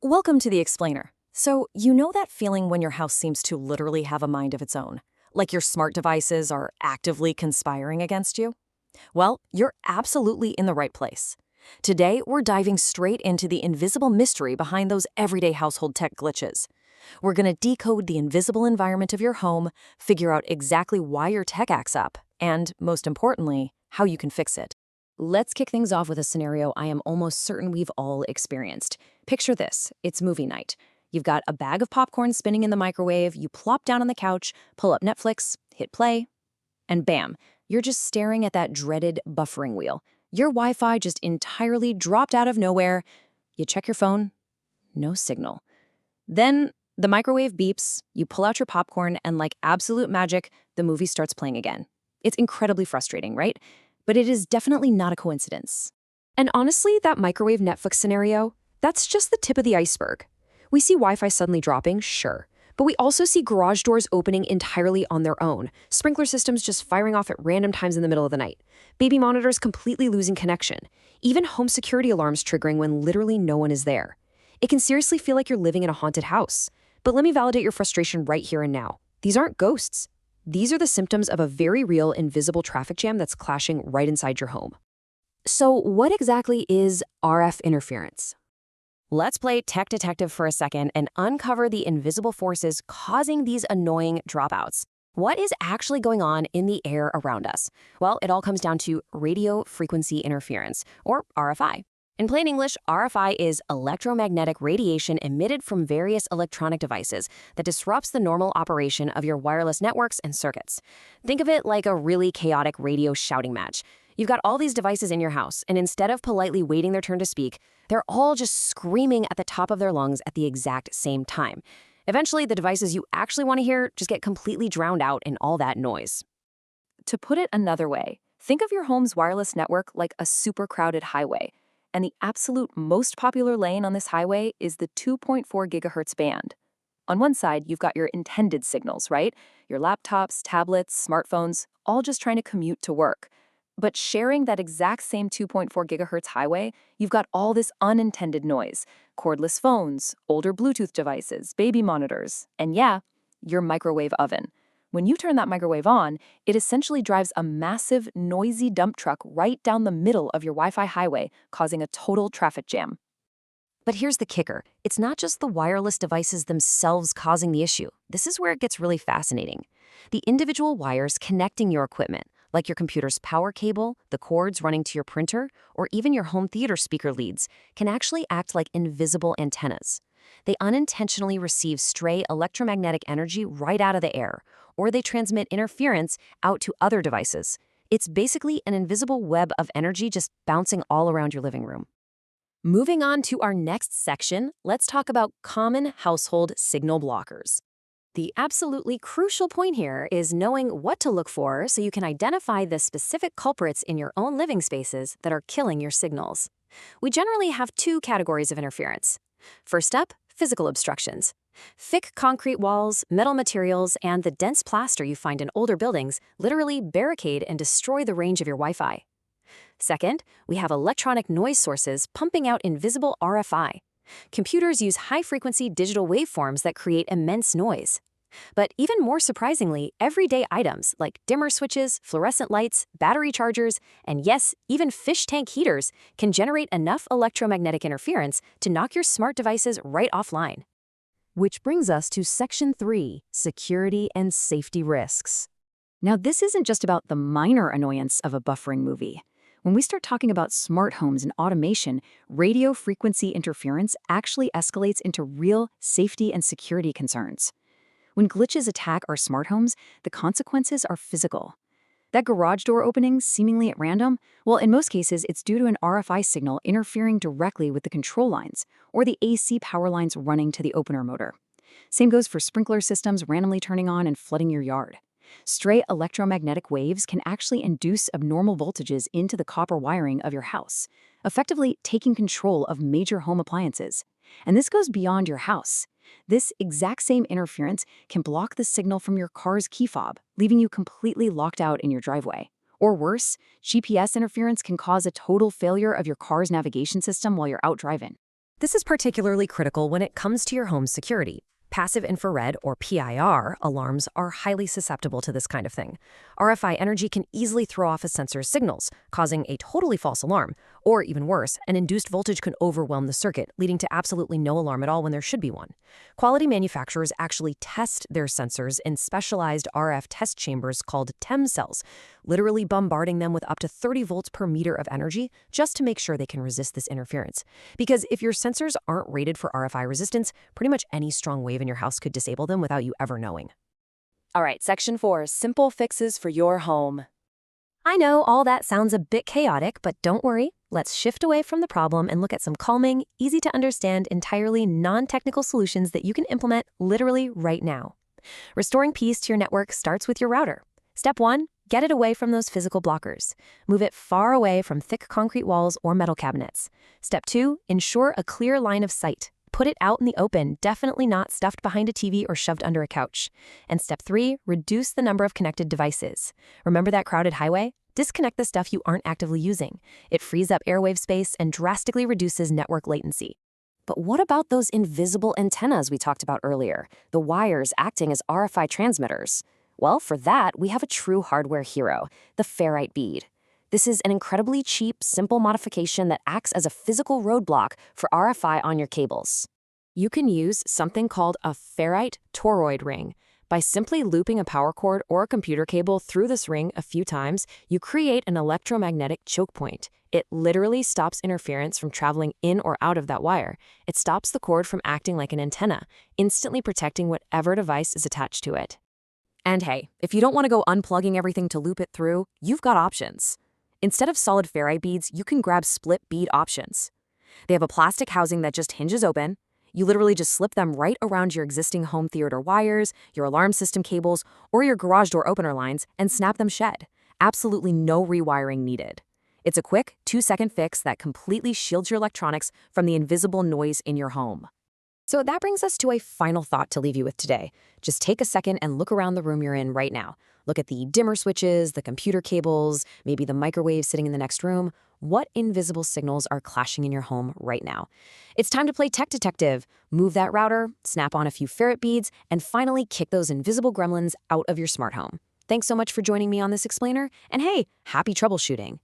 Welcome to the Explainer. So, you know that feeling when your house seems to literally have a mind of its own? Like your smart devices are actively conspiring against you? Well, you're absolutely in the right place. Today, we're diving straight into the invisible mystery behind those everyday household tech glitches. We're going to decode the invisible environment of your home, figure out exactly why your tech acts up, and, most importantly, how you can fix it. Let's kick things off with a scenario I am almost certain we've all experienced. Picture this, it's movie night. You've got a bag of popcorn spinning in the microwave, you plop down on the couch, pull up Netflix, hit play, and bam, you're just staring at that dreaded buffering wheel. Your Wi-Fi just entirely dropped out of nowhere. You check your phone, no signal. Then the microwave beeps, you pull out your popcorn, and like absolute magic, the movie starts playing again. It's incredibly frustrating, right? But it is definitely not a coincidence. And honestly, that microwave Netflix scenario, that's just the tip of the iceberg. We see Wi-Fi suddenly dropping, sure, but we also see garage doors opening entirely on their own, sprinkler systems just firing off at random times in the middle of the night, baby monitors completely losing connection, even home security alarms triggering when literally no one is there. It can seriously feel like you're living in a haunted house. But let me validate your frustration right here and now. These aren't ghosts. These are the symptoms of a very real, invisible traffic jam that's clashing right inside your home. So what exactly is RF interference? Let's play tech detective for a second and uncover the invisible forces causing these annoying dropouts. What is actually going on in the air around us? Well, it all comes down to radio frequency interference, or RFI. In plain English, RFI is electromagnetic radiation emitted from various electronic devices that disrupts the normal operation of your wireless networks and circuits. Think of it like a really chaotic radio shouting match. You've got all these devices in your house, and instead of politely waiting their turn to speak, they're all just screaming at the top of their lungs at the exact same time. Eventually, the devices you actually want to hear just get completely drowned out in all that noise. To put it another way, think of your home's wireless network like a super crowded highway. And the absolute most popular lane on this highway is the 2.4 gigahertz band. On one side, you've got your intended signals, right? Your laptops, tablets, smartphones, all just trying to commute to work. But sharing that exact same 2.4 gigahertz highway, you've got all this unintended noise. Cordless phones, older Bluetooth devices, baby monitors, and yeah, your microwave oven. When you turn that microwave on, it essentially drives a massive, noisy dump truck right down the middle of your Wi-Fi highway, causing a total traffic jam. But here's the kicker. It's not just the wireless devices themselves causing the issue. This is where it gets really fascinating. The individual wires connecting your equipment, like your computer's power cable, the cords running to your printer, or even your home theater speaker leads, can actually act like invisible antennas. They unintentionally receive stray electromagnetic energy right out of the air, or they transmit interference out to other devices. It's basically an invisible web of energy just bouncing all around your living room. Moving on to our next section, let's talk about common household signal blockers. The absolutely crucial point here is knowing what to look for so you can identify the specific culprits in your own living spaces that are killing your signals. We generally have two categories of interference. First up, physical obstructions. Thick concrete walls, metal materials, and the dense plaster you find in older buildings literally barricade and destroy the range of your Wi-Fi. Second, we have electronic noise sources pumping out invisible RFI. Computers use high-frequency digital waveforms that create immense noise. But even more surprisingly, everyday items like dimmer switches, fluorescent lights, battery chargers, and yes, even fish tank heaters can generate enough electromagnetic interference to knock your smart devices right offline. Which brings us to Section 3, Security and Safety Risks. Now, this isn't just about the minor annoyance of a buffering movie. When we start talking about smart homes and automation, radio frequency interference actually escalates into real safety and security concerns. When glitches attack our smart homes, the consequences are physical. That garage door opening seemingly at random, well, in most cases, it's due to an RFI signal interfering directly with the control lines or the AC power lines running to the opener motor. Same goes for sprinkler systems randomly turning on and flooding your yard. Stray electromagnetic waves can actually induce abnormal voltages into the copper wiring of your house, effectively taking control of major home appliances. And this goes beyond your house. This exact same interference can block the signal from your car's key fob, leaving you completely locked out in your driveway. Or worse, GPS interference can cause a total failure of your car's navigation system while you're out driving. This is particularly critical when it comes to your home's security. Passive infrared, or PIR, alarms are highly susceptible to this kind of thing. RFI energy can easily throw off a sensor's signals, causing a totally false alarm. Or even worse, an induced voltage can overwhelm the circuit, leading to absolutely no alarm at all when there should be one. Quality manufacturers actually test their sensors in specialized RF test chambers called TEM cells, literally bombarding them with up to 30 volts per meter of energy just to make sure they can resist this interference. Because if your sensors aren't rated for RFI resistance, pretty much any strong wave in your house could disable them without you ever knowing. All right, Section 4, Simple Fixes for Your Home. I know all that sounds a bit chaotic, but don't worry. Let's shift away from the problem and look at some calming, easy-to-understand, entirely non-technical solutions that you can implement literally right now. Restoring peace to your network starts with your router. Step 1, get it away from those physical blockers. Move it far away from thick concrete walls or metal cabinets. Step 2, ensure a clear line of sight. Put it out in the open, definitely not stuffed behind a TV or shoved under a couch. And step 3, reduce the number of connected devices. Remember that crowded highway? Disconnect the stuff you aren't actively using. It frees up airwave space and drastically reduces network latency. But what about those invisible antennas we talked about earlier, the wires acting as RFI transmitters? Well, for that, we have a true hardware hero, the ferrite bead. This is an incredibly cheap, simple modification that acts as a physical roadblock for RFI on your cables. You can use something called a ferrite toroid ring. By simply looping a power cord or a computer cable through this ring a few times, you create an electromagnetic choke point. It literally stops interference from traveling in or out of that wire. It stops the cord from acting like an antenna, instantly protecting whatever device is attached to it. And hey, if you don't want to go unplugging everything to loop it through, you've got options. Instead of solid ferrite beads, you can grab split bead options. They have a plastic housing that just hinges open. You literally just slip them right around your existing home theater wires, your alarm system cables, or your garage door opener lines and snap them shut. Absolutely no rewiring needed. It's a quick 2-second fix that completely shields your electronics from the invisible noise in your home. So that brings us to a final thought to leave you with today. Just take a second and look around the room you're in right now. Look at the dimmer switches, the computer cables, maybe the microwave sitting in the next room. What invisible signals are clashing in your home right now? It's time to play tech detective. Move that router, snap on a few ferrite beads, and finally kick those invisible gremlins out of your smart home. Thanks so much for joining me on this explainer, and hey, happy troubleshooting.